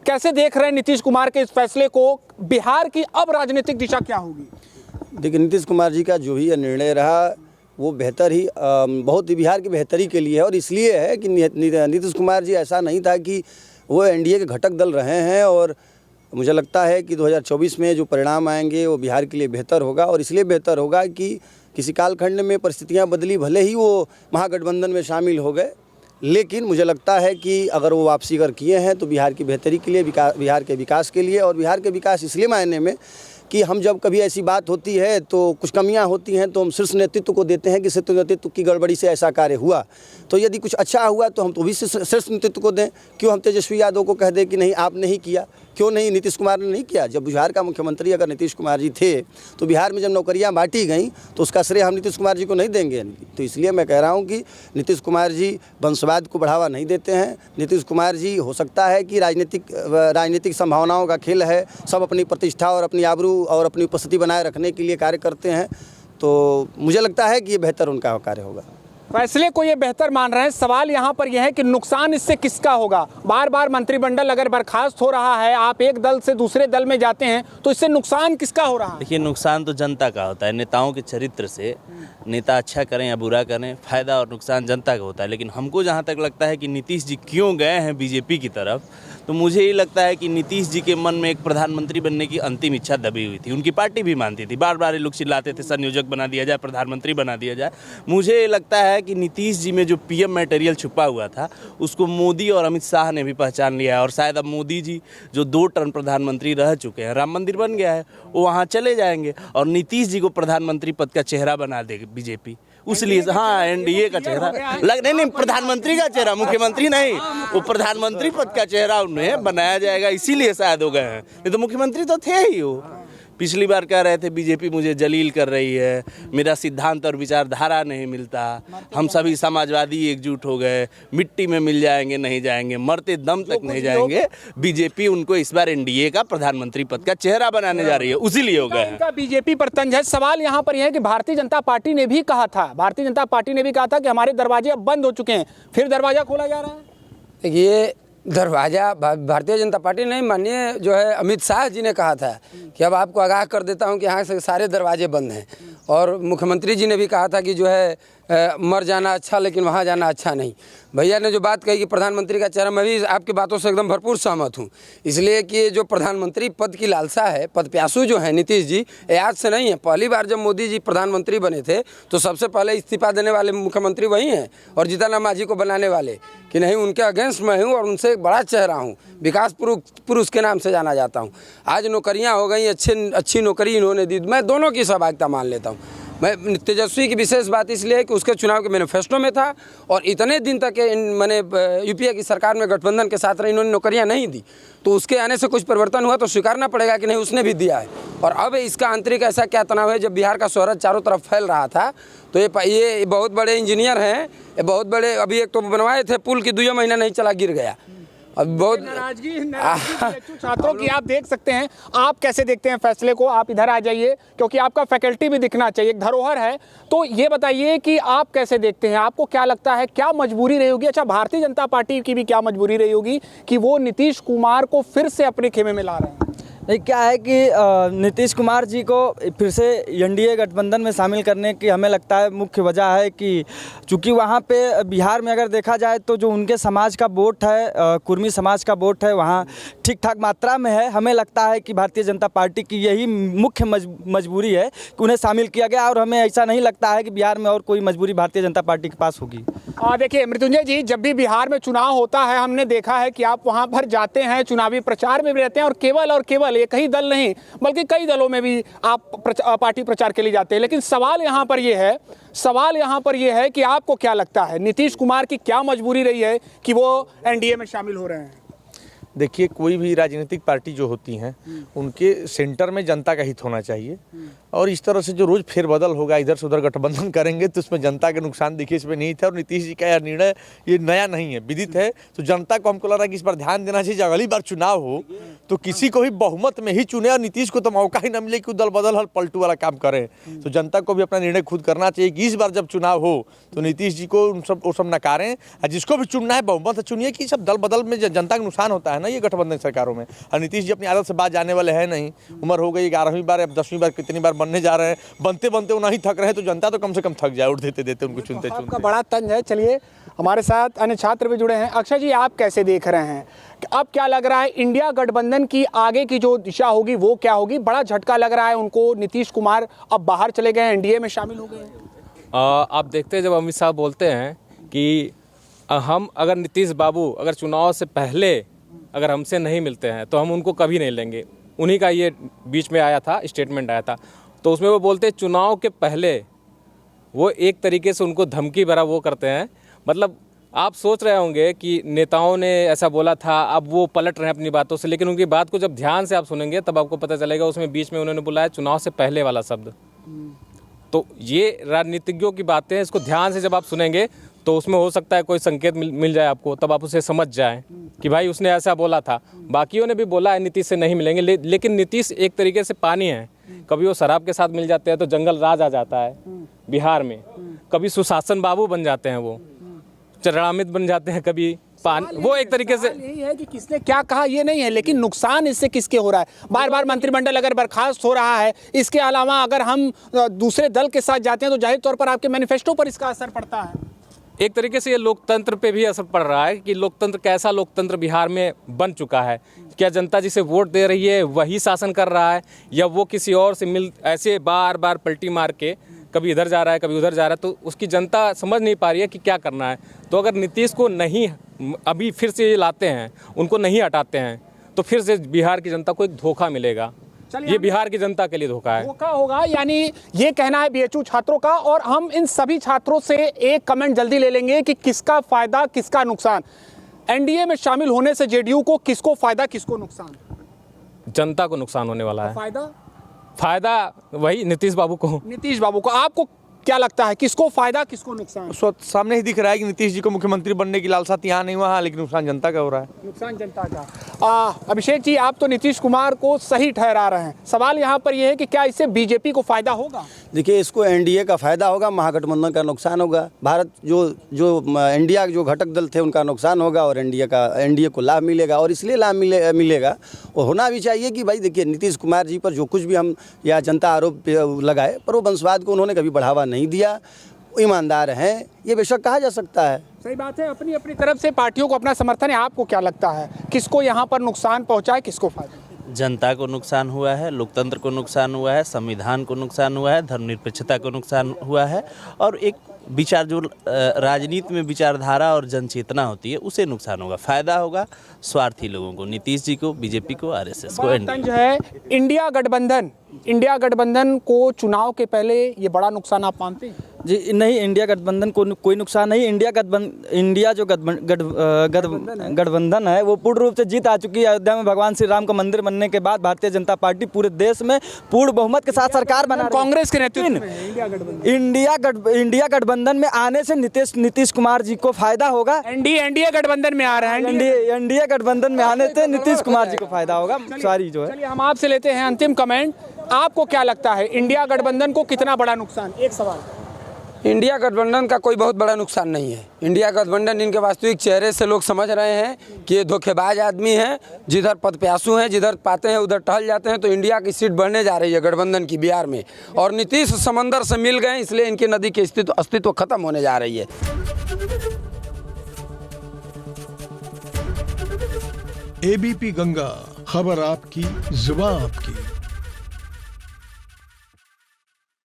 कैसे देख रहे हैं नीतीश कुमार के इस फैसले को? बिहार की अब राजनीतिक दिशा क्या होगी? देखिए, नीतीश कुमार जी का जो भी निर्णय रहा वो बेहतर ही बहुत ही बिहार की बेहतरी के लिए है। और इसलिए है कि नीतीश कुमार जी ऐसा नहीं था कि वो एनडीए के घटक दल रहे हैं, और मुझे लगता है कि 2024 में जो परिणाम आएंगे वो बिहार के लिए बेहतर होगा। और इसलिए बेहतर होगा कि किसी कालखंड में परिस्थितियां बदली, भले ही वो महागठबंधन में शामिल हो गए, लेकिन मुझे लगता है कि अगर वो वापसी अगर किए हैं तो बिहार की बेहतरी के लिए, बिहार के विकास के लिए। और बिहार के विकास इसलिए मायने में कि हम जब कभी ऐसी बात होती है तो कुछ कमियां होती हैं तो हम शीर्ष नेतृत्व को देते हैं कि शीर्ष नेतृत्व की गड़बड़ी से ऐसा कार्य हुआ। तो यदि कुछ अच्छा हुआ तो हम तो भी शीर्ष नेतृत्व को दें। क्यों हम तेजस्वी यादव को कह दें कि नहीं आपने ही किया? क्यों नहीं नीतीश कुमार ने नहीं किया? जब बिहार का मुख्यमंत्री अगर नीतीश कुमार जी थे तो बिहार में जब नौकरियां बांटी गई तो उसका श्रेय हम नीतीश कुमार जी को नहीं देंगे। तो इसलिए मैं कह रहा हूं कि नीतीश कुमार जी वंशवाद को बढ़ावा नहीं देते हैं। नीतीश कुमार जी हो सकता है कि राजनीतिक संभावनाओं का खेल है, सब अपनी प्रतिष्ठा और अपनी आबरू और अपनी उपस्थिति बनाए रखने के लिए कार्य करते हैं। तो मुझे लगता है कि ये बेहतर उनका कार्य होगा। फैसले को ये बेहतर मान रहे हैं। सवाल यहाँ पर यह है कि नुकसान इससे किसका होगा? बार बार मंत्रिमंडल अगर बर्खास्त हो रहा है, आप एक दल से दूसरे दल में जाते हैं, तो इससे नुकसान किसका हो रहा है? देखिए, नुकसान तो जनता का होता है। नेताओं के चरित्र से नेता अच्छा करें या बुरा करें, फायदा और नुकसान जनता का होता है। लेकिन हमको जहाँ तक लगता है कि नीतीश जी क्यों गए हैं बीजेपी की तरफ, तो मुझे ये लगता है कि नीतीश जी के मन में एक प्रधानमंत्री बनने की अंतिम इच्छा दबी हुई थी। उनकी पार्टी भी मानती थी, बार बार ये लोग चिल्लाते थे संयोजक बना दिया जाए, प्रधानमंत्री बना दिया जाए। मुझे ये लगता है कि नीतीश जी में जो पीएम मटेरियल छुपा हुआ था उसको मोदी और अमित शाह ने भी पहचान लिया है। और शायद अब मोदी जी जो 2 टर्म प्रधानमंत्री रह चुके हैं, राम मंदिर बन गया है, वो वहाँ चले जाएंगे और नीतीश जी को प्रधानमंत्री पद का चेहरा बना देगी बीजेपी। उसलिए हाँ, एनडीए का चेहरा नहीं, प्रधानमंत्री का चेहरा, मुख्यमंत्री नहीं, वो प्रधानमंत्री पद का चेहरा उन्हें बनाया जाएगा, इसीलिए शायद हो गए हैं। नहीं तो मुख्यमंत्री तो थे ही वो। पिछली बार कह रहे थे बीजेपी मुझे जलील कर रही है, मेरा सिद्धांत और विचारधारा नहीं मिलता, हम सभी समाजवादी एकजुट हो गए, मिट्टी में मिल जाएंगे, नहीं जाएंगे, मरते दम तक नहीं जाएंगे। बीजेपी उनको इस बार एनडीए का प्रधानमंत्री पद का चेहरा बनाने जा रही है, उसीलिए हो गए हैं। बीजेपी पर तंज है। सवाल यहाँ पर यह है कि भारतीय जनता पार्टी ने भी कहा था कि हमारे दरवाजे अब बंद हो चुके हैं, फिर दरवाजा खोला जा रहा है। ये दरवाजा भारतीय जनता पार्टी नहीं, माननीय जो है अमित शाह जी ने कहा था कि अब आपको आगाह कर देता हूं कि यहाँ से सारे दरवाजे बंद हैं। और मुख्यमंत्री जी ने भी कहा था कि जो है मर जाना अच्छा लेकिन वहाँ जाना अच्छा नहीं। भैया ने जो बात कही कि प्रधानमंत्री का चेहरा, मैं भी आपकी बातों से एकदम भरपूर सहमत हूँ। इसलिए कि जो प्रधानमंत्री पद की लालसा है, पद प्यासू जो है नीतीश जी, ये आज से नहीं है। पहली बार जब मोदी जी प्रधानमंत्री बने थे तो सबसे पहले इस्तीफा देने वाले मुख्यमंत्री वही हैं, और जीतन राम मांझी को बनाने वाले कि नहीं उनके अगेंस्ट मैं हूँ और उनसे एक बड़ा चेहरा हूँ, विकास पुरुष के नाम से जाना जाता हूँ। आज नौकरियाँ हो गई, अच्छी नौकरी इन्होंने दी, मैं दोनों की सहभागिता मान लेता हूँ। मैं तेजस्वी की विशेष बात इसलिए है कि उसके चुनाव के मैनिफेस्टो में था, और इतने दिन तक मैंने यूपीए की सरकार में गठबंधन के साथ रही, इन्होंने नौकरियां नहीं दी, तो उसके आने से कुछ परिवर्तन हुआ तो स्वीकारना पड़ेगा कि नहीं उसने भी दिया है। और अब इसका आंतरिक ऐसा क्या तनाव है, जब बिहार का शोहरत चारों तरफ फैल रहा था तो ये बहुत बड़े इंजीनियर हैं, ये बहुत बड़े, अभी एक तो बनवाए थे पुल की 2 महीना नहीं चला, गिर गया। अब बहुत नाराजगी छात्रों की आप देख सकते हैं। आप कैसे देखते हैं फैसले को? आप इधर आ जाइए, क्योंकि आपका फैकल्टी भी दिखना चाहिए, एक धरोहर है। तो ये बताइए कि आप कैसे देखते हैं, आपको क्या लगता है, क्या मजबूरी रही होगी? अच्छा, भारतीय जनता पार्टी की भी क्या मजबूरी रही होगी कि वो नीतीश कुमार को फिर से अपने खेमे में ला रहे हैं? नहीं, क्या है कि नीतीश कुमार जी को फिर से एनडीए गठबंधन में शामिल करने की हमें लगता है मुख्य वजह है कि चूँकि वहाँ पे बिहार में अगर देखा जाए तो जो उनके समाज का वोट है, कुर्मी समाज का वोट है, वहाँ ठीक ठाक मात्रा में है। हमें लगता है कि भारतीय जनता पार्टी की यही मुख्य मजबूरी है कि उन्हें शामिल किया गया, और हमें ऐसा नहीं लगता है कि बिहार में और कोई मजबूरी भारतीय जनता पार्टी के पास होगी। देखिए मृत्युंजय जी, जब भी बिहार में चुनाव होता है, हमने देखा है कि आप वहाँ पर जाते हैं, चुनावी प्रचार में भी रहते हैं, और केवल एक ही दल नहीं बल्कि कई दलों में भी आप पार्टी प्रचार के लिए जाते हैं। लेकिन सवाल यहाँ पर यह है कि आपको क्या लगता है, नीतीश कुमार की क्या मजबूरी रही है कि वो एनडीए में शामिल हो रहे हैं? देखिए, कोई भी राजनीतिक पार्टी जो होती हैं उनके सेंटर में जनता का हित होना चाहिए, और इस तरह से जो रोज फेरबदल होगा, इधर से उधर गठबंधन करेंगे तो उसमें जनता के नुकसान देखिए इसमें नहीं था। और नीतीश जी का यह निर्णय ये नया नहीं है, विदित है। तो जनता को हमको लग रहा है कि इस पर ध्यान देना चाहिए। जब अगली बार चुनाव हो तो किसी को भी बहुमत में ही चुने और नीतीश को तो मौका ही न मिले कि दल बदल हल पलटू वाला काम करे। तो जनता को भी अपना निर्णय खुद करना चाहिए कि इस बार जब चुनाव हो तो नीतीश जी को वो सब नकारें, और जिसको भी चुनना है बहुमत चुनिए कि सब दल बदल में जनता का नुकसान होता है ना ये गठबंधन सरकारों में। और नीतीश जी अपनी आदत से बात जाने वाले हैं नहीं, उम्र हो गई 11वीं बार अब 10वीं बार कितनी बार बनने जा रहे हैं, बनते बनते वो नहीं थक रहे तो जनता तो कम से कम थक जाए उठ देते देते उनको चुनते आपका चुनते। बड़ा तंज है। चलिए हमारे साथ अन्य छात्र भी जुड़े हैं। अक्षय जी, आप कैसे देख रहे हैं, अब क्या लग रहा है इंडिया गठबंधन की आगे की जो दिशा होगी वो क्या होगी? बड़ा झटका लग रहा है उनको, नीतीश कुमार अब बाहर चले गए हैं, एनडीए में शामिल हो गए हैं। आप देखते हैं जब अमित शाह बोलते हैं कि हम अगर नीतीश बाबू अगर चुनाव से पहले अगर हमसे नहीं मिलते हैं तो हम उनको कभी नहीं लेंगे, उन्हीं का ये बीच में आया था स्टेटमेंट आया था। तो उसमें वो बोलते हैं चुनाव के पहले वो एक तरीके से उनको धमकी भरा वो करते हैं। मतलब आप सोच रहे होंगे कि नेताओं ने ऐसा बोला था, अब वो पलट रहे हैं अपनी बातों से, लेकिन उनकी बात को जब ध्यान से आप सुनेंगे तब आपको पता चलेगा उसमें बीच में उन्होंने बोला है चुनाव से पहले वाला शब्द। तो ये राजनीतिज्ञों की बातें हैं, इसको ध्यान से जब आप सुनेंगे तो उसमें हो सकता है कोई संकेत मिल जाए आपको, तब आप उसे समझ जाएं कि भाई उसने ऐसा बोला था। बाकियों ने भी बोला है नीतीश से नहीं मिलेंगे, लेकिन नीतीश एक तरीके से पानी है, कभी वो शराब के साथ मिल जाते हैं तो जंगल राज आ जाता है बिहार में, कभी सुशासन बाबू बन जाते हैं, वो चरणामित बन जाते हैं, कभी पानी, वो एक तरीके से यही है कि किसने क्या कहा ये नहीं है, लेकिन नुकसान इससे किसके हो रहा है? बार बार मंत्रिमंडल अगर बर्खास्त हो रहा है, इसके अलावा अगर हम दूसरे दल के साथ जाते हैं तो जाहिर तौर पर आपके मैनिफेस्टो पर इसका असर पड़ता है। एक तरीके से ये लोकतंत्र पे भी असर पड़ रहा है कि लोकतंत्र कैसा लोकतंत्र बिहार में बन चुका है। क्या जनता जिसे वोट दे रही है वही शासन कर रहा है, या वो किसी और से मिल ऐसे बार बार पलटी मार के कभी इधर जा रहा है कभी उधर जा रहा है, तो उसकी जनता समझ नहीं पा रही है कि क्या करना है। तो अगर नीतीश को नहीं अभी फिर से ये लाते हैं, उनको नहीं हटाते हैं, तो फिर से बिहार की जनता को एक धोखा मिलेगा। ये बिहार की जनता के लिए धोखा है, धोखा होगा, यानी ये कहना है बीएचयू छात्रों का। और हम इन सभी छात्रों से एक कमेंट जल्दी ले लेंगे कि किसका फायदा किसका नुकसान, एनडीए में शामिल होने से जेडीयू को किसको फायदा किसको नुकसान? जनता को नुकसान होने वाला है। फायदा वही नीतीश बाबू को। नीतीश बाबू को। आपको क्या लगता है किसको फायदा किसको नुकसान? उस वक्त सामने ही दिख रहा है कि नीतीश जी को मुख्यमंत्री बनने की लालसा यहाँ नहीं हुआ, लेकिन नुकसान जनता का हो रहा है। नुकसान जनता का। अभिषेक जी, आप तो नीतीश कुमार को सही ठहरा रहे हैं, सवाल यहाँ पर यह है कि क्या इससे बीजेपी को फायदा होगा? देखिए, इसको एनडीए का फायदा होगा, महागठबंधन का नुकसान होगा। भारत जो इंडिया जो घटक दल थे उनका नुकसान होगा और एनडीए को लाभ मिलेगा। और इसलिए लाभ मिलेगा और होना भी चाहिए कि भाई देखिए, नीतीश कुमार जी पर जो कुछ भी हम या जनता आरोप लगाए, पर वो वंशवाद को उन्होंने कभी बढ़ावा नहीं दिया, ईमानदार हैं, ये बेशक कहा जा सकता है। सही बात है, अपनी अपनी तरफ से पार्टियों को अपना समर्थन है। आपको क्या लगता है किसको यहाँ पर नुकसान पहुँचा है, किसको फायदा? जनता को नुकसान हुआ है, लोकतंत्र को नुकसान हुआ है, संविधान को नुकसान हुआ है, धर्मनिरपेक्षता को नुकसान हुआ है, और एक विचार जो राजनीति में विचारधारा और जनचेतना होती है उसे नुकसान होगा। फायदा होगा स्वार्थी लोगों को, नीतीश जी को, बीजेपी को, आरएसएस को। तंज है इंडिया गठबंधन को चुनाव के पहले ये बड़ा नुकसान आप मानते हैं? जी नहीं, इंडिया गठबंधन को कोई नुकसान नहीं। इंडिया जो गठबंधन है वो पूर्ण रूप से जीत आ चुकी है। अयोध्या में भगवान श्री राम का मंदिर बनने के बाद भारतीय जनता पार्टी पूरे देश में पूर्ण बहुमत के साथ सरकार बना रही है। कांग्रेस के नेतृत्व में इंडिया गठबंधन में आने से नीतीश कुमार जी को फायदा होगा। एनडीए गठबंधन में आ रहा है, एनडीए गठबंधन में आने से नीतीश कुमार जी को फायदा होगा। सॉरी जो है। चलिए हम आपसे लेते हैं अंतिम कमेंट। आपको क्या लगता है इंडिया गठबंधन को कितना बड़ा नुकसान? एक सवाल। इंडिया गठबंधन का कोई बहुत बड़ा नुकसान नहीं है। इंडिया गठबंधन इनके वास्तविक चेहरे से लोग समझ रहे हैं कि ये धोखेबाज आदमी हैं, जिधर पदप्यासु हैं, जिधर पाते हैं उधर टहल जाते हैं। तो इंडिया की सीट बढ़ने जा रही है गठबंधन की बिहार में, और नीतीश समंदर से मिल गए, इसलिए इनकी नदी की अस्तित्व खत्म होने जा रही है। एबीपी गंगा, खबर आपकी, जुबान आपकी।